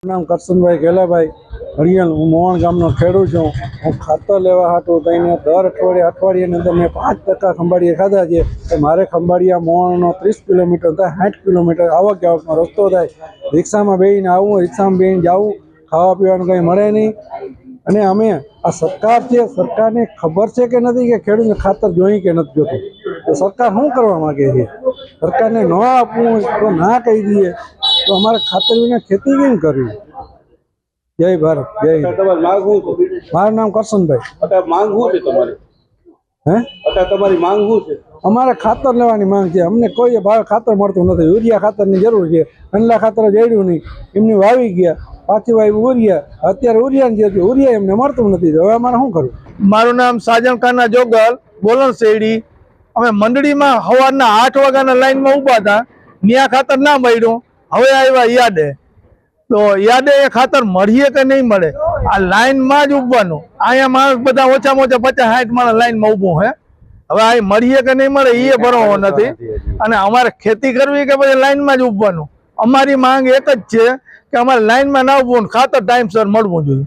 નામ કરશનભાઈ ગેલાભાઈ હરિયલ। હું મોહણ ગામનો ખેડૂત છું। હું ખાતર લેવા હાટું થઈને દર અઠવાડિયાની અંદર મેં 5% ખંભાળિયા ખાધા છે। તો મારે ખંભાળિયા મોહણનો 30 કિલોમીટર થાય, 60 કિલોમીટર આવક જાવકનો રસ્તો થાય। રિક્ષામાં બેસીને આવું, રિક્ષામાં બેસીને જાવું, ખાવા પીવાનું કંઈ મળે નહીં। અને અમે આ સરકાર છે, સરકારને ખબર છે કે નથી કે ખેડૂતને ખાતર જોઈએ કે નથી જોતું? તો સરકાર શું કરવા માગે છે? સરકારને ન આપવું તો ના કહી દઈએ તો અમારે ખાતર વિના ખેતી કેમ કરવી? જય ભારત, જય હિન્દ। મારું નામ કરશનભાઈ। માંગ શું છે તમારી? તમારી માંગ શું છે? અમારે ખાતર લેવાની માંગ છે। અમને કોઈ ભાવે ખાતર મળતું નથી। યુરિયા ખાતરની જરૂર છે। કંડલા ખાતર જડ્યું નહીં, એમની વાવી ગયા, પાછી વાવી ઉરિયા, અત્યારે ઉરિયાની જરૂર છે, ઉરિયા એમને મળતું નથી। હવે અમારે શું કરવું? મારું નામ સાજન ખાના જોગલ, બોલણ શેરડી। અમે મંડળીમાં સવારના 8 વાગ્યાના લાઈનમાં ઊભા હતા, ન્યા ખાતર ના મળ્યું। હવે આવ્યા યાદે, તો યાદે એ ખાતર મળીએ કે નહીં મળે, આ લાઈનમાં જ ઊભવાનું। અહીંયા માણસ બધા ઓછામાં ઓછા 50-60 માણસ લાઈનમાં ઊભું હે। હવે આ મળીએ કે નહીં મળે એ ભરવો નથી। અને અમારે ખેતી કરવી કે પછી લાઈનમાં જ ઊભવાનું? અમારી માંગ એક જ છે કે અમારે લાઈનમાં ના ઊભવું, ખાતર ટાઈમસર મળવું જોઈએ।